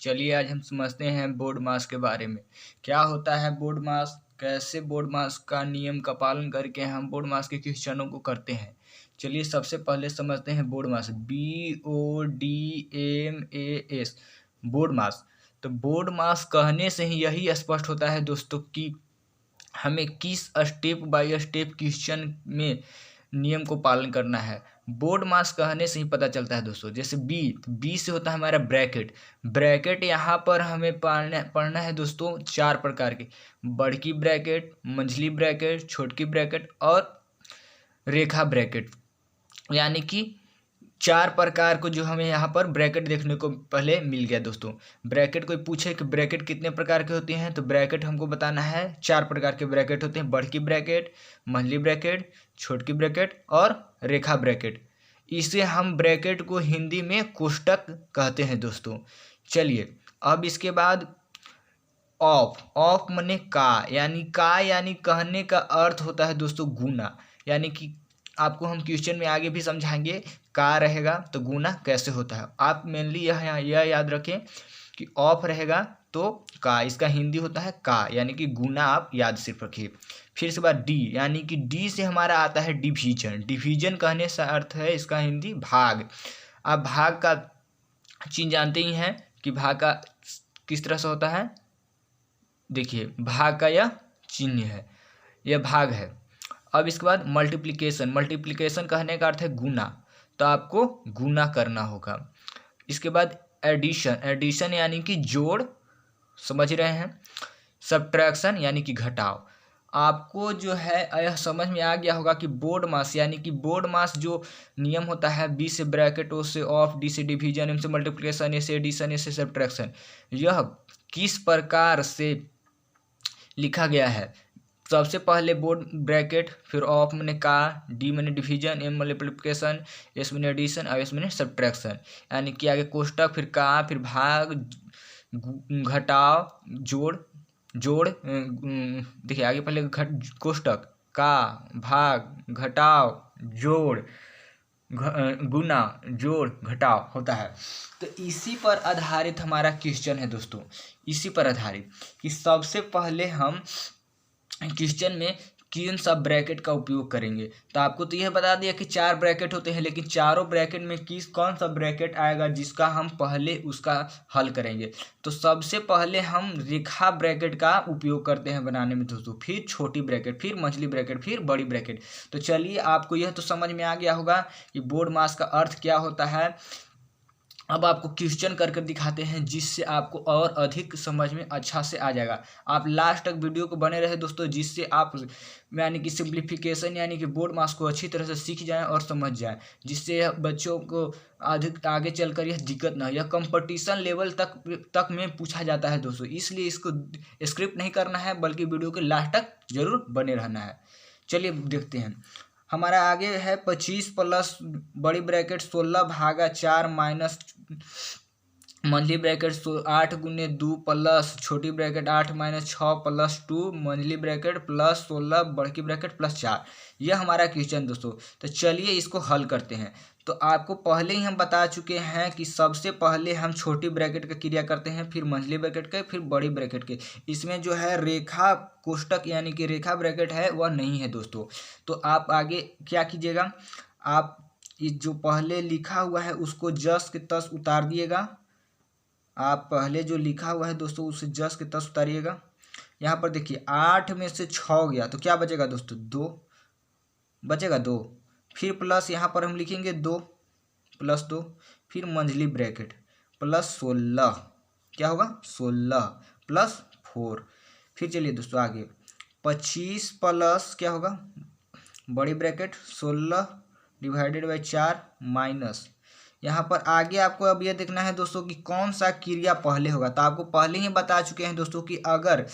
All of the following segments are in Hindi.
चलिए आज हम समझते हैं बोर्ड मास के बारे में। क्या होता है बोर्ड मास, कैसे बोर्ड मास का नियम का पालन करके हम बोर्ड मास के क्वेश्चनों को करते हैं। चलिए सबसे पहले समझते हैं बोर्ड मास, BODMAS, बोर्ड मास। तो बोर्ड मास कहने से ही यही स्पष्ट होता है दोस्तों कि हमें किस स्टेप बाय स्टेप क्वेश्चन में नियम को पालन करना है। बोर्ड मास कहने से ही पता चलता है दोस्तों। जैसे बी से होता है हमारा ब्रैकेट। ब्रैकेट यहाँ पर हमें पढ़ना है दोस्तों 4 प्रकार के, बड़की ब्रैकेट, मंझली ब्रैकेट, छोटकी ब्रैकेट और रेखा ब्रैकेट। यानी कि 4 प्रकार को जो हमें यहाँ पर ब्रैकेट देखने को पहले मिल गया दोस्तों। ब्रैकेट कोई पूछे कि ब्रैकेट कितने प्रकार के होते हैं, तो ब्रैकेट हमको बताना है 4 प्रकार के ब्रैकेट होते हैं, बड़की ब्रैकेट, मंझली ब्रैकेट, छोटकी ब्रैकेट और रेखा ब्रैकेट। इसे हम ब्रैकेट को हिंदी में कोष्टक कहते हैं दोस्तों। चलिए अब इसके बाद ऑफ मने का, यानी कहने का अर्थ होता है दोस्तों गुना। यानी कि आपको हम क्वेश्चन में आगे भी समझाएंगे का रहेगा तो गुना कैसे होता है। आप मेनली यह याद रखें कि ऑफ रहेगा तो का, इसका हिंदी होता है का, यानी कि गुना आप याद सिर्फ रखिए। फिर इसके बाद डी, यानी कि डी से हमारा आता है डिवीजन। डिवीजन कहने से अर्थ है इसका हिंदी भाग। आप भाग का चिन्ह जानते ही हैं कि भाग का किस तरह से होता है। देखिए भाग का यह चिन्ह है, यह भाग है। अब इसके बाद मल्टीप्लिकेशन। मल्टीप्लिकेशन कहने का अर्थ है गुना, तो आपको गुना करना होगा। इसके बाद एडिशन। एडिशन यानी कि जोड़, समझ रहे हैं। सब्ट्रैक्शन यानी कि घटाव। आपको जो है यह समझ में आ गया होगा कि बोर्ड मास, यानी कि बोर्ड मास जो नियम होता है, बी से ब्रैकेट, ओ से ऑफ, डी से डिवीजन, एम से मल्टीप्लिकेशन, ए से एडिशन, ए से सब्ट्रैक्शन, यह किस प्रकार से लिखा गया है। सबसे पहले बोर्ड ब्रैकेट, फिर ऑफ मैंने का, डी मैंने डिवीजन, एम मल्टीप्लिकेशन, एस मैंने एडिशन और एस मैंने सब्ट्रैक्शन। यानी कि आगे कोष्टक, फिर का, फिर भाग, घटाव, जोड़ देखिए आगे पहले कोष्टक, का, भाग, घटाव, जोड़, गुना, जोड़, घटाव होता है। तो इसी पर आधारित हमारा क्वेश्चन है दोस्तों। इसी पर आधारित कि सबसे पहले हम क्वेश्चन में किन सब ब्रैकेट का उपयोग करेंगे। तो आपको तो यह बता दिया कि 4 ब्रैकेट होते हैं, लेकिन चारों ब्रैकेट में कौन सा ब्रैकेट आएगा जिसका हम पहले उसका हल करेंगे। तो सबसे पहले हम रेखा ब्रैकेट का उपयोग करते हैं बनाने में दोस्तों, फिर छोटी ब्रैकेट, फिर मंझली ब्रैकेट, फिर बड़ी ब्रैकेट। तो चलिए आपको यह तो समझ में आ गया होगा कि बोर्ड मास का अर्थ क्या होता है। अब आपको क्वेश्चन करके दिखाते हैं जिससे आपको और अधिक समझ में अच्छा से आ जाएगा। आप लास्ट तक वीडियो को बने रहे दोस्तों, जिससे आप यानी कि सिंप्लीफिकेशन यानी कि बोर्ड मास को अच्छी तरह से सीख जाएं और समझ जाएं, जिससे बच्चों को अधिक आगे चलकर यह दिक्कत ना हो। यह कंपटीशन लेवल तक में पूछा जाता है दोस्तों, इसलिए इसको स्क्रिप्ट नहीं करना है बल्कि वीडियो के लास्ट तक जरूर बने रहना है। चलिए देखते हैं। हमारा आगे है 25 प्लस बड़ी ब्रैकेट 16 भागा 4 माइनस मंझली ब्रैकेट 8 गुने 2 प्लस छोटी ब्रैकेट 8 माइनस 6 प्लस 2 मंझली ब्रैकेट प्लस 16 बड़की ब्रैकेट प्लस 4। यह हमारा क्वेश्चन दोस्तों। तो चलिए इसको हल करते हैं। तो आपको पहले ही हम बता चुके हैं कि सबसे पहले हम छोटी ब्रैकेट का क्रिया करते हैं, फिर मंझली ब्रैकेट के, फिर बड़ी ब्रैकेट के। इसमें जो है रेखा कोष्टक यानी कि रेखा ब्रैकेट है वह नहीं है दोस्तों। तो आप आगे क्या कीजिएगा, आप जो पहले लिखा हुआ है उसको जस के तस उतार दिएगा। आप पहले जो लिखा हुआ है दोस्तों उसे जस के तस उतारिएगा। यहाँ पर देखिए 8 में से 6 गया तो क्या बचेगा दोस्तों, 2 बचेगा, 2। फिर प्लस यहाँ पर हम लिखेंगे 2 प्लस 2, फिर मंझली ब्रैकेट प्लस 16, क्या होगा 16 प्लस 4। फिर चलिए दोस्तों आगे 25 प्लस क्या होगा बड़ी ब्रैकेट 16 डिवाइडेड बाई 4 माइनस, यहाँ पर आगे आपको अब यह देखना है दोस्तों कि कौन सा क्रिया पहले होगा। तो आपको पहले ही बता चुके हैं दोस्तों कि अगर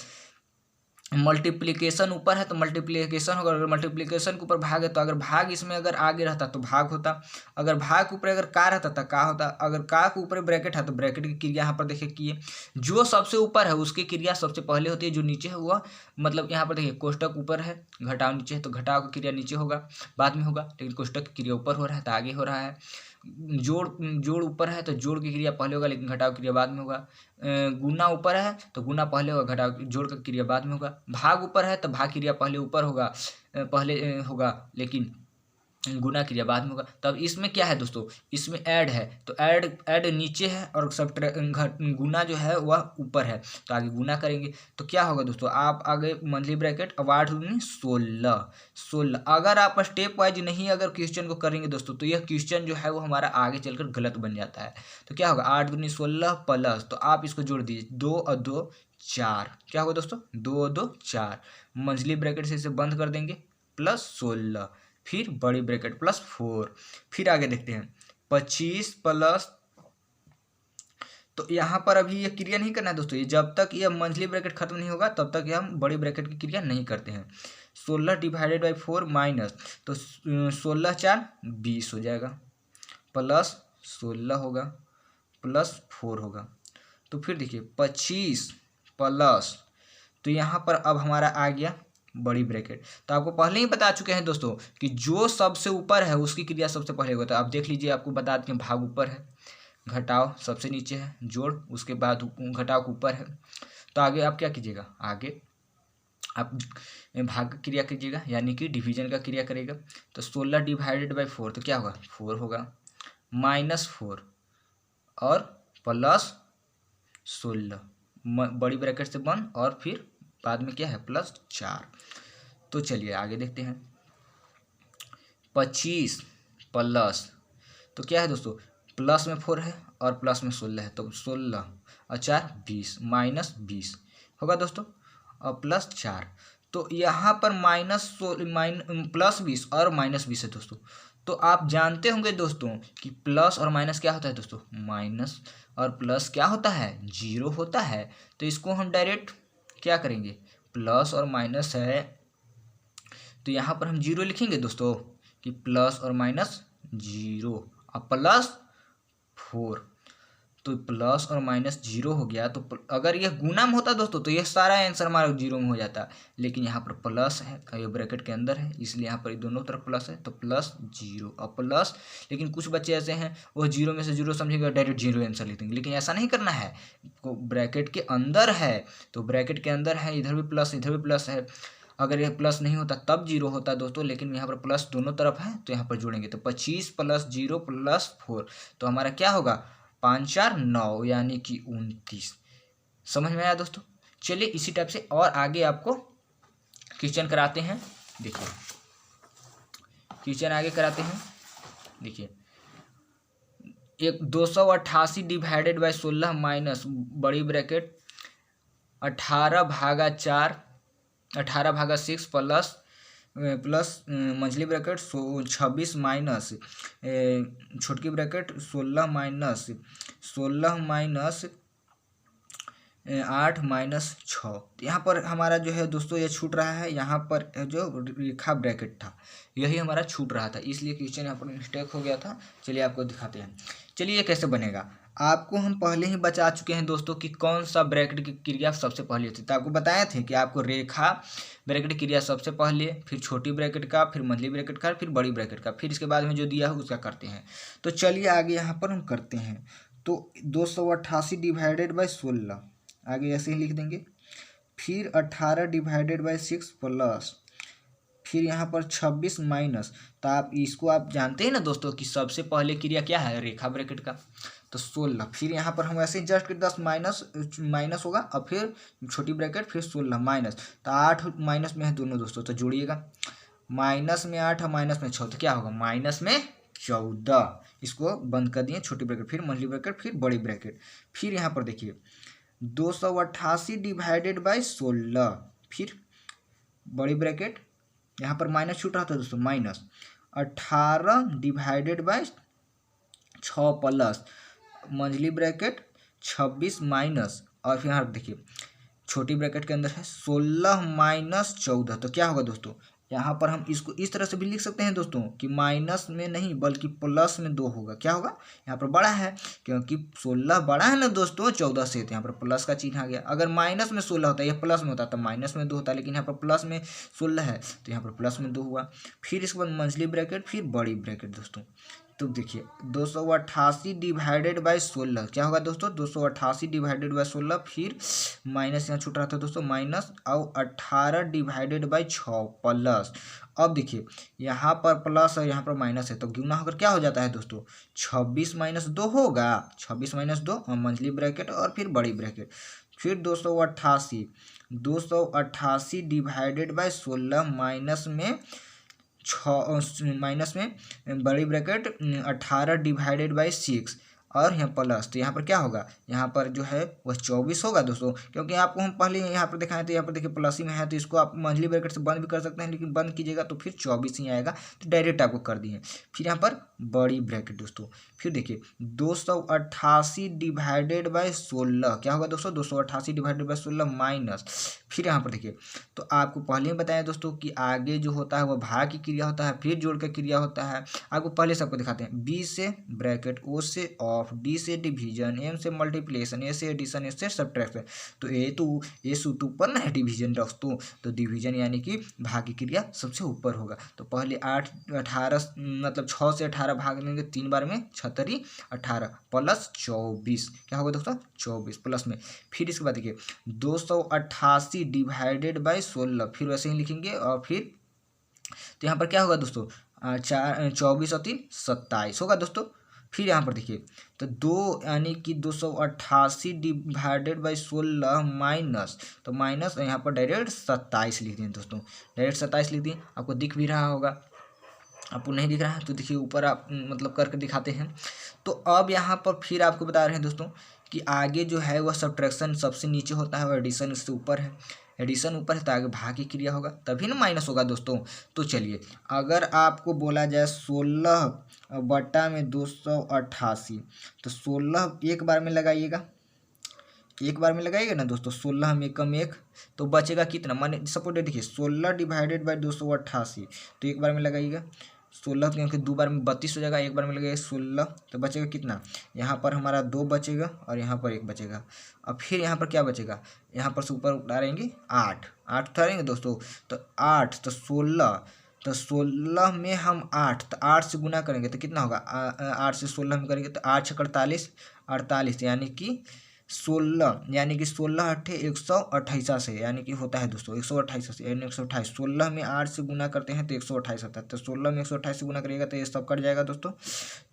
मल्टीप्लिकेशन ऊपर है तो मल्टीप्लिकेशन होगा, अगर मल्टीप्लिकेशन के ऊपर भाग है तो अगर भाग इसमें अगर आगे रहता तो भाग होता, अगर भाग के ऊपर अगर का रहता तो का होता, अगर का के ऊपर ब्रैकेट है तो ब्रैकेट की क्रिया यहाँ पर देखिए किए, जो सबसे ऊपर है उसकी क्रिया सबसे पहले होती है, जो नीचे है वह मतलब यहाँ पर देखिए कोष्टक ऊपर है, घटाव नीचे है तो घटाव की क्रिया नीचे होगा बाद में होगा, लेकिन कोष्टक की क्रिया ऊपर हो रहा है तो आगे हो रहा है। जोड़ जोड़ ऊपर है तो जोड़ की क्रिया पहले होगा लेकिन घटाव क्रिया बाद में होगा। गुना ऊपर है तो गुना पहले होगा, घटाव जोड़ का क्रिया बाद में होगा। भाग ऊपर है तो भाग क्रिया पहले ऊपर होगा, पहले होगा लेकिन गुना क्रिया बाद में होगा। तब इसमें क्या है दोस्तों, इसमें ऐड है तो ऐड नीचे है और गुना जो है वह ऊपर है, तो आगे गुना करेंगे तो क्या होगा दोस्तों, आप आगे मंथली ब्रैकेट अब 8 दूनी 16। अगर आप स्टेप वाइज नहीं अगर क्वेश्चन को करेंगे दोस्तों तो यह क्वेश्चन जो है वो हमारा आगे चलकर गलत बन जाता है। तो क्या होगा 8 दूनी 16 प्लस, तो आप इसको जोड़ दीजिए 2 और 2 4, क्या होगा दोस्तों 2 और 2 4, मंथली ब्रैकेट से इसे बंद कर देंगे प्लस 16, फिर बड़ी ब्रैकेट प्लस 4, फिर आगे देखते हैं 25 प्लस, तो यहाँ पर अभी ये क्रिया नहीं करना है दोस्तों, ये जब तक ये मंथली ब्रैकेट खत्म नहीं होगा तब तक ये हम बड़ी ब्रैकेट की क्रिया नहीं करते हैं। 16 डिवाइडेड बाई 4 माइनस, तो 16 4 20 हो जाएगा, प्लस 16 होगा प्लस 4 होगा। तो फिर देखिए 25 प्लस, तो यहाँ पर अब हमारा आ गया बड़ी ब्रैकेट। तो आपको पहले ही बता चुके हैं दोस्तों कि जो सबसे ऊपर है उसकी क्रिया सबसे पहले होता है। आप देख लीजिए, आपको बता दें भाग ऊपर है, घटाव सबसे नीचे है, जोड़ उसके बाद घटाव के ऊपर है। तो आगे आप क्या कीजिएगा, आगे आप भाग का क्रिया कीजिएगा यानी कि डिवीजन का क्रिया करेगा। तो 16 डिवाइडेड बाई 4 तो क्या होगा 4 होगा, माइनस 4 और प्लस 16, बड़ी ब्रैकेट से बंद और फिर बाद में क्या है प्लस 4। तो चलिए आगे देखते हैं 25 प्लस, तो क्या है दोस्तों प्लस में 4 है और प्लस में 16 है, तो 16 और 4 20, माइनस 20 होगा दोस्तों और प्लस 4। तो यहाँ पर प्लस 20 और माइनस 20 है दोस्तों। तो आप जानते होंगे दोस्तों कि प्लस और माइनस क्या होता है दोस्तों, माइनस और प्लस क्या होता है 0 होता है। तो इसको हम डायरेक्ट क्या करेंगे, प्लस और माइनस है तो यहाँ पर हम 0 लिखेंगे दोस्तों कि प्लस और माइनस 0 और प्लस 4, तो प्लस और माइनस 0 हो गया। तो अगर यह गुना में होता दोस्तों तो यह सारा आंसर हमारा 0 में हो जाता, लेकिन यहाँ पर प्लस है, ये ब्रैकेट के अंदर है इसलिए यहाँ पर दोनों तरफ प्लस है, तो प्लस 0 और प्लस। लेकिन कुछ बच्चे ऐसे हैं वो 0 में से 0 समझेगा डायरेक्ट 0 आंसर लिख देंगे, लेकिन ऐसा नहीं करना है, ब्रैकेट के अंदर है तो ब्रैकेट के अंदर है, इधर भी प्लस है। अगर यह प्लस नहीं होता तब 0 होता दोस्तों, लेकिन यहाँ पर प्लस दोनों तरफ है तो यहाँ पर जोड़ेंगे तो 25 प्लस 0 प्लस 4, तो हमारा क्या होगा 5 4 9 यानी कि 29। समझ में आया दोस्तों। चलिए इसी टाइप से और आगे आपको क्वेश्चन कराते हैं। देखिए क्वेश्चन आगे कराते हैं। देखिए एक 288 डिवाइडेड बाई 16 माइनस बड़ी ब्रैकेट 18/6 प्लस मंझली ब्रैकेट 26 माइनस छोटकी ब्रैकेट 16 माइनस 8 माइनस 6। यहाँ पर हमारा जो है दोस्तों ये छूट रहा है, यहाँ पर जो रेखा ब्रैकेट था यही हमारा छूट रहा था, इसलिए क्वेश्चन यहाँ पर मिस्टेक हो गया था। चलिए आपको दिखाते हैं। चलिए ये कैसे बनेगा, आपको हम पहले ही बता चुके हैं दोस्तों कि कौन सा ब्रैकेट की क्रिया सबसे पहले होती है। तो आपको बताए थे कि आपको रेखा ब्रैकेट क्रिया सबसे पहले, फिर छोटी ब्रैकेट का, फिर मंथली ब्रैकेट का, फिर बड़ी ब्रैकेट का, फिर इसके बाद में जो दिया है उसका करते हैं। तो चलिए आगे यहाँ पर हम करते हैं। तो 288 डिवाइडेड बाई 16 आगे ऐसे ही लिख देंगे, फिर 18 डिवाइडेड बाई 6 प्लस, फिर यहाँ पर 26 माइनस, तो आप इसको आप जानते हैं ना दोस्तों कि सबसे पहले क्रिया क्या है रेखा ब्रैकेट का, तो 16, फिर यहाँ पर हम ऐसे जस्ट 10 माइनस होगा और फिर छोटी ब्रैकेट फिर 16 माइनस, तो 8 माइनस में है दोनों दोस्तों, तो जोड़िएगा माइनस में 8 और माइनस में 6, तो क्या होगा माइनस में 14। इसको बंद कर दिए, छोटी ब्रैकेट फिर मंथली ब्रैकेट फिर बड़ी ब्रैकेट। फिर यहाँ पर देखिए 288 डिवाइडेड बाई 16, फिर बड़ी ब्रैकेट, यहाँ पर माइनस छूट रहा था दोस्तों, minus 18 divided by 6 plus monthly bracket 26 minus, और फिर यहाँ देखिए छोटी ब्रैकेट के अंदर है 16 माइनस 14, तो क्या होगा दोस्तों यहाँ पर हम इसको इस तरह से भी लिख सकते हैं दोस्तों कि माइनस में नहीं बल्कि प्लस में 2 होगा। क्या होगा यहाँ पर बड़ा है क्योंकि 16 बड़ा है ना दोस्तों 14 से, तो यहाँ पर प्लस का चिन्ह आ गया। अगर माइनस में 16 होता है यह प्लस में होता तो माइनस में 2 होता, लेकिन यहाँ पर प्लस में 16 है तो यहाँ पर प्लस में 2 हुआ। फिर इसके बाद मंथली ब्रैकेट फिर बड़ी ब्रैकेट दोस्तों, तो देखिए 288 डिवाइडेड बाई 16 क्या होगा दोस्तों, 288 डिवाइडेड बाई 16, फिर माइनस यहाँ छूट रहा था दोस्तों, माइनस और 18 डिवाइडेड बाई 6 प्लस। अब देखिए यहाँ पर प्लस और यहाँ पर माइनस है, तो गुना होकर क्या हो जाता है दोस्तों, 26 माइनस 2 होगा, 26 माइनस 2 और मंथली ब्रैकेट और फिर बड़ी ब्रैकेट, फिर 288 डिवाइडेड बाई 16 माइनस में बड़ी ब्रैकेट 18 डिवाइडेड बाई 6 और यहाँ प्लस, तो यहाँ पर क्या होगा, यहाँ पर जो है वह 24 होगा दोस्तों, क्योंकि आपको हम पहले यहाँ पर दिखाएं तो यहाँ पर देखिए प्लस ही में है, तो इसको आप मंथली ब्रैकेट से बंद भी कर सकते हैं, लेकिन बंद कीजिएगा तो फिर 24 ही आएगा, तो डायरेक्ट आपको कर दिए। फिर यहाँ पर बड़ी ब्रैकेट दोस्तों, फिर देखिए 288 डिवाइडेड बाई 16 क्या होगा दोस्तों, 288 डिवाइडेड बाई 16 माइनस, फिर यहाँ पर देखिए, तो आपको पहले ही बताया दोस्तों कि आगे जो होता है वह भाग की क्रिया होता है, फिर जोड़ का क्रिया होता है। आपको पहले सबको दिखाते हैं, बी से ब्रैकेट, ओ से ऑफ, डी से डिवीजन, एम से मल्टीप्लिकेशन, ए से एडिशन, एस से सब्ट्रैक्शन। तो ए सूत्र ऊपर ना है डिवीजन दोस्तों, तो डिवीजन यानी कि भाग की क्रिया सबसे ऊपर होगा। तो पहले 18 मतलब 6 से 18 भाग लेंगे 3 बार में, 6 18 प्लस 24 क्या होगा दोस्तों, 24 प्लस में। फिर इसके बाद देखिए 288 डिवाइडेड बाई 16, फिर वैसे ही लिखेंगे और फिर तो यहाँ पर क्या होगा दोस्तों, 24 और 3 27 होगा दोस्तों। फिर यहाँ पर देखिए तो 2 यानी कि 288 डिवाइडेड बाई 16 माइनस, तो माइनस यहाँ पर डायरेक्ट 27 लिख दिए दोस्तों, डायरेक्ट 27 लिख दिए। आपको दिख भी रहा होगा, आपको नहीं दिख रहा है तो देखिए ऊपर आप मतलब करके दिखाते हैं। तो अब यहाँ पर फिर आपको बता रहे हैं दोस्तों कि आगे जो है वह सब्ट्रैक्शन सबसे नीचे होता है और एडिशन उससे ऊपर है, एडिशन ऊपर है तो आगे भाग की क्रिया होगा, तभी ना माइनस होगा दोस्तों। तो चलिए अगर आपको बोला जाए 16 बटा में 288, तो 16 एक बार में लगाइएगा, एक बार में लगाइएगा ना दोस्तों, 16 में कम 1 तो बचेगा कितना, माने सपोज देखिए 16 डिवाइडेड बाई 288, तो एक बार में लगाइएगा 16, क्योंकि 2 बार में 32 हो जाएगा, एक बार में लगेगा 16, तो बचेगा कितना, यहाँ पर हमारा 2 बचेगा और यहाँ पर 1 बचेगा। अब फिर यहाँ पर क्या बचेगा, यहाँ पर से ऊपर उतारेंगे 8 उतारेंगे दोस्तों, तो 8 तो 16, तो 16 में हम 8, तो 8 से गुना करेंगे तो कितना होगा, 8 से 16 में करेंगे तो 8 × 48 48, यानी कि 16 यानी कि 16 अट्ठे 128 से, यानी कि होता है दोस्तों 128 से, यानी 128, 16 में 8 से गुना करते हैं तो 128 आता है, तो 16 में 128 से गुना करिएगा तो ये सब कट जाएगा दोस्तों।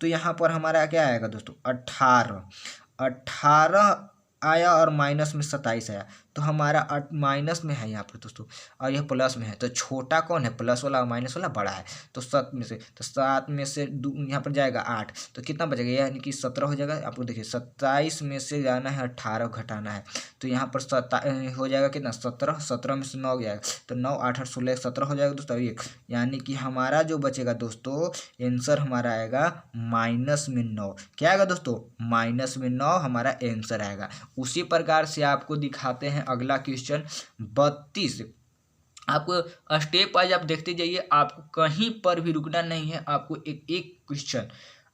तो यहाँ पर हमारा क्या आएगा दोस्तों, 18 आया और माइनस में 27 आया, तो हमारा माइनस में है यहाँ पर दोस्तों और यह प्लस में है, तो छोटा कौन है, प्लस वाला और माइनस वाला बड़ा है। तो 7 में से, तो 7 में से यहाँ पर जाएगा 8, तो कितना बचेगा, यानी कि 17 हो जाएगा। आपको देखिए 27 में से जाना है 18 घटाना है, तो यहाँ पर हो जाएगा कितना, 17, 17 में से 9 जाएगा, तो 9 8 8 16 17 हो जाएगा दोस्तों, 1, यानी कि हमारा जो बचेगा दोस्तों आंसर हमारा आएगा माइनस में 9। क्या आएगा दोस्तों, माइनस में 9 हमारा आंसर आएगा। उसी प्रकार से आपको दिखाते हैं अगला क्वेश्चन 32। आपको स्टेप वाइज आप देखते जाइए, आपको कहीं पर भी रुकना नहीं है, आपको एक एक क्वेश्चन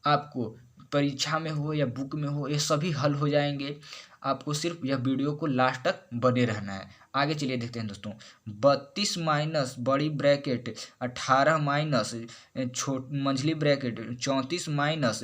आपको परीक्षा में हो या बुक में हो ये सभी हल हो जाएंगे। आपको सिर्फ यह वीडियो को लास्ट तक बने रहना है। आगे चलिए देखते हैं दोस्तों, 32 माइनस बड़ी ब्रैकेट 18 माइनस मंझली ब्रैकेट 34 माइनस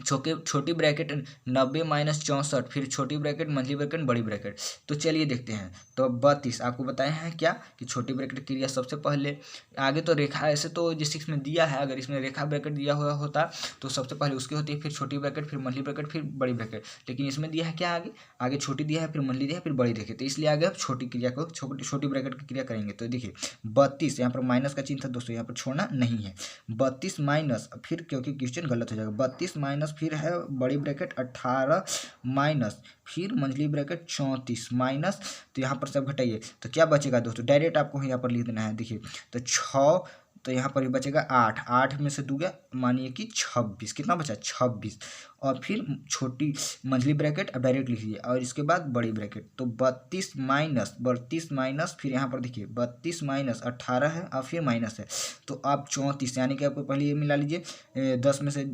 छोटी ब्रैकेट 90 माइनस 64, फिर छोटी ब्रैकेट मंझली ब्रैकेट बड़ी ब्रैकेट। तो चलिए देखते हैं। तो 32 आपको बताए हैं क्या कि छोटी ब्रैकेट क्रिया सबसे पहले, आगे तो रेखा ऐसे तो जिस इसमें दिया है, अगर इसमें रेखा ब्रैकेट दिया हुआ होता तो सबसे पहले उसकी होती है, फिर छोटी ब्रैकेट, फिर मंझली ब्रैकेट, फिर बड़ी ब्रैकेट। लेकिन इसमें दिया है क्या, आगे छोटी दिया है, फिर मंझली दिया है, फिर बड़ी दिया है, तो इसलिए आगे आप छोटी क्रिया को छोटी ब्रैकेट की क्रिया करेंगे। तो देखिए 32 यहाँ पर माइनस का चिन्ह था दोस्तों, यहाँ पर छोड़ना नहीं है। 32 माइनस, फिर क्योंकि क्वेश्चन गलत हो जाएगा, 32 माइनस फिर है बड़ी ब्रैकेट 18 माइनस फिर मंझली ब्रैकेट 34 माइनस, तो यहाँ पर सब घटाइए तो क्या बचेगा दोस्तों, डायरेक्ट आपको यहाँ पर लिख देना है। देखिए तो 6, तो यहाँ पर बचेगा 8 में से 2 गया, मानिए कि 26, कितना बचा 26, और फिर छोटी मंझली ब्रैकेट अब डायरेक्ट लिख लीजिए और इसके बाद बड़ी ब्रैकेट। तो 32 माइनस फिर यहाँ पर देखिए 32 माइनस 18 है और फिर माइनस है, तो आप 34, यानी कि आपको पहले ये मिला लीजिए, 10 में से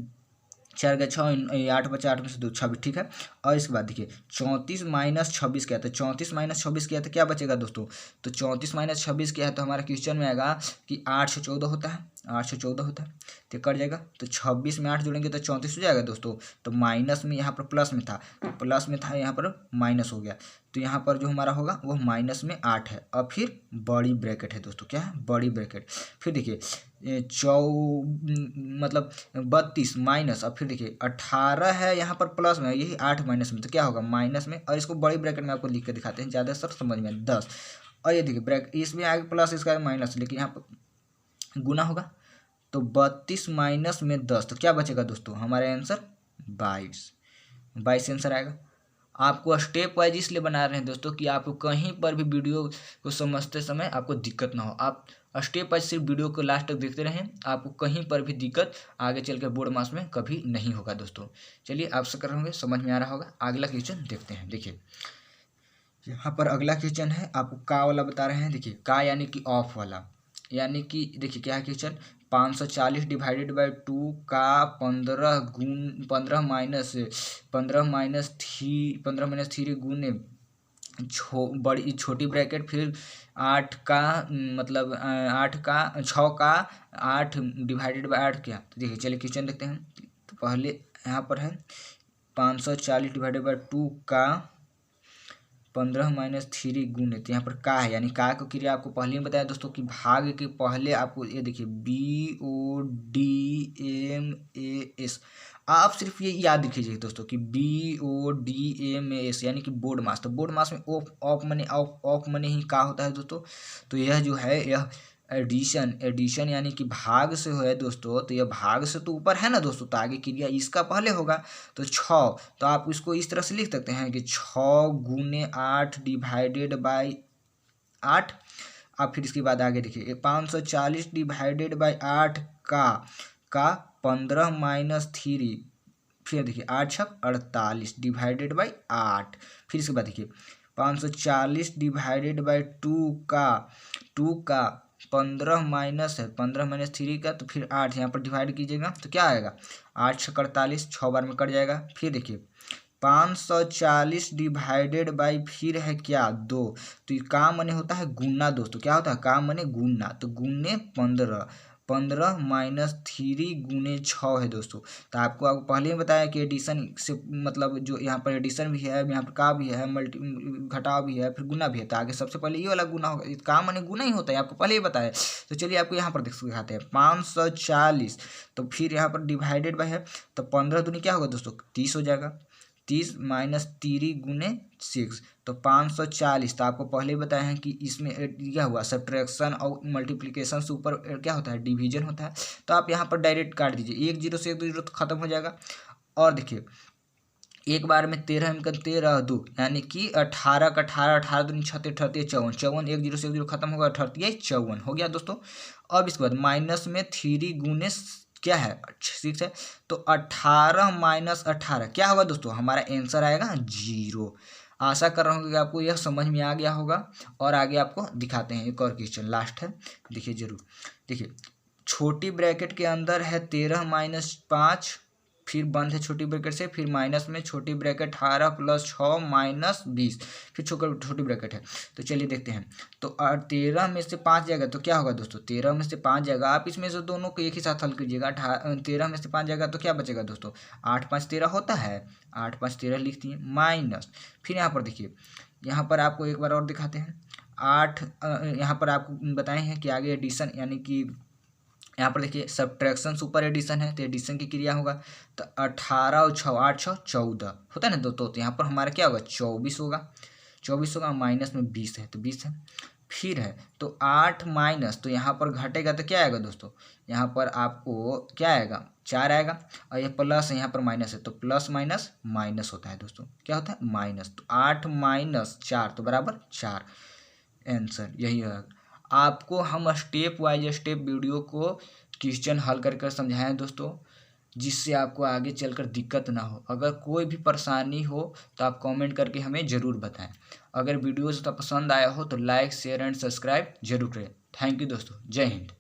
4 गया 6, 8 बचा, 8 में से 2 26, ठीक है। और इसके बाद देखिए 34 माइनस 26 क्या है, तो 34 माइनस 26 क्या है तो क्या बचेगा दोस्तों, तो 34 माइनस 26 क्या है तो हमारा क्वेश्चन में आएगा कि 814 होता है, 814 होता है, तो कट जाएगा। तो 26 में 8 जोड़ेंगे तो 34 हो जाएगा दोस्तों। तो माइनस में यहाँ पर प्लस में था, तो प्लस में था यहाँ पर माइनस हो गया, तो यहाँ पर जो हमारा होगा वो माइनस में 8 है। और फिर बड़ी ब्रैकेट है दोस्तों, क्या है बड़ी ब्रैकेट। फिर देखिए 32 माइनस, और फिर देखिए 18 है यहाँ पर प्लस में, यही 8 माइनस में, तो क्या होगा माइनस में। और इसको बड़ी ब्रैकेट में आपको लिख के दिखाते हैं ज़्यादा सर समझ में 10। और ये देखिए ब्रैकेट इसमें आगे प्लस, इसका माइनस, लेकिन यहाँ पर गुना होगा। तो 32 माइनस में 10, तो क्या बचेगा दोस्तों, हमारा आंसर 22 आंसर आएगा। आपको स्टेप वाइज इसलिए बना रहे हैं दोस्तों कि आपको कहीं पर भी वीडियो को समझते समय आपको दिक्कत ना हो। आप स्टेप वाइज सिर्फ वीडियो को लास्ट तक देखते रहें, आपको कहीं पर भी दिक्कत आगे चलकर बोर्ड मास में कभी नहीं होगा दोस्तों। चलिए आपसे कर होंगे, समझ में आ रहा होगा। अगला क्वेश्चन देखते हैं। देखिए यहाँ पर अगला क्वेश्चन है, आपको का वाला बता रहे हैं। देखिए का यानी कि ऑफ वाला, यानी कि देखिए क्या है क्वेश्चन, 540 डिवाइडेड बाई 2 का 15 माइनस 3 गुने बड़ी छोटी ब्रैकेट, फिर 8 का 6 का 8 डिवाइडेड बाई 8 क्या। तो देखिए चलिए क्वेश्चन देखते हैं। तो पहले यहाँ पर है 540 डिवाइडेड बाई 2 का 15 माइनस 3 गुने, तो यहाँ पर का है, यानी का को क्रिया आपको पहले ही बताया दोस्तों कि भाग के पहले आपको ये देखिए BODMAS, आप सिर्फ ये याद रखिए दोस्तों कि BODMAS यानी कि बोर्ड मास। तो बोर्ड मास में ऑफ मने ही का होता है दोस्तों। तो यह जो है यह एडिशन यानी कि भाग से है दोस्तों। तो यह भाग से तो ऊपर है ना दोस्तों, तो आगे क्रिया इसका पहले होगा। तो 6, तो आप इसको इस तरह से लिख सकते हैं कि 6 गुने 8 डिवाइडेड बाई 8। अब फिर इसके बाद आगे देखिए 540 डिवाइडेड बाई 8 का 15 माइनस 3, फिर देखिए 8 छक 48 डिवाइडेड बाई 8। फिर इसके बाद देखिए 540 डिवाइडेड बाई 2 का 15 माइनस है, 15 माइनस 3 का, तो फिर 8 यहाँ पर डिवाइड कीजिएगा तो क्या आएगा 8 छक 48, 6 बार में कट जाएगा। फिर देखिए 540 डिवाइडेड बाई फिर है क्या 2, तो ये का मने होता है गुना दोस्तों। क्या होता है का मने गुना, तो गुने 15 माइनस 3 गुने 6 है दोस्तों। तो आपको पहले ही बताया कि एडिशन से मतलब जो यहाँ पर एडिशन भी है, यहाँ पर का भी है, घटाव भी है, फिर गुना भी है। तो आगे सबसे पहले ये वाला गुना होगा, का माने गुना ही होता है, आपको पहले ही बताया। तो चलिए आपको यहाँ पर दिखाते हैं 540, तो फिर यहाँ पर डिवाइडेड बाई है, तो 15 दूनी क्या होगा दोस्तों 30 हो जाएगा, 30 माइनस 3 गुने 6, तो 540। तो आपको पहले ही बताया है कि इसमें क्या हुआ सब्ट्रैक्शन और मल्टीप्लिकेशन से ऊपर क्या होता है डिवीजन होता है। तो आप यहाँ पर डायरेक्ट काट दीजिए, 1 0 से 1 0 तो खत्म हो जाएगा। और देखिए एक बार में 13 13 2 यानी कि 18 का 18 दूनी 36 38 54, 1 0 से 1 0 खत्म होगा 38 54 हो गया दोस्तों। अब इसके बाद माइनस में 3 गुने क्या है 6 है, तो 18 माइनस 18 क्या होगा दोस्तों, हमारा आंसर आएगा 0। आशा कर रहा हूँ कि आपको यह समझ में आ गया होगा। और आगे आपको दिखाते हैं एक और क्वेश्चन लास्ट है, देखिए जरूर। देखिए छोटी ब्रैकेट के अंदर है 13 माइनस 5, फिर बंद है छोटी ब्रैकेट से, फिर माइनस में छोटी ब्रैकेट 18 प्लस 6 माइनस 20, फिर छोटी ब्रैकेट है। तो चलिए देखते हैं। तो 13 में से 5 जाएगा तो क्या होगा दोस्तों, 13 में से 5 जाएगा, आप इसमें से दोनों को एक ही साथ हल कीजिएगा। 13 में से 5 जाएगा तो क्या बचेगा दोस्तों 8 5 13 होता है, 8 5 13 लिख दिए माइनस। फिर यहाँ पर देखिए, यहाँ पर आपको एक बार और दिखाते हैं 8, यहाँ पर आपको बताए हैं कि आगे एडिशन यानी कि यहाँ पर देखिए सब्ट्रैक्शन सुपर एडिशन है, तो एडिशन की क्रिया होगा। तो 18 और 6 8 6 14 होता है ना दोस्तों। तो यहाँ पर हमारा क्या होगा 24 होगा, माइनस में 20 है तो 20 है। फिर है तो 8 माइनस, तो यहाँ पर घटेगा तो क्या आएगा दोस्तों, यहाँ पर आपको क्या आएगा 4 आएगा, और ये प्लस यहाँ पर माइनस है, तो प्लस माइनस माइनस होता है दोस्तों, क्या होता है माइनस। तो 8 माइनस 4 तो बराबर 4, आंसर यही है। आपको हम स्टेप वाइज स्टेप वीडियो को क्वेश्चन हल कर समझाएं दोस्तों, जिससे आपको आगे चलकर दिक्कत ना हो। अगर कोई भी परेशानी हो तो आप कमेंट करके हमें ज़रूर बताएं। अगर वीडियो पसंद आया हो तो लाइक शेयर एंड सब्सक्राइब जरूर करें। थैंक यू दोस्तों, जय हिंद।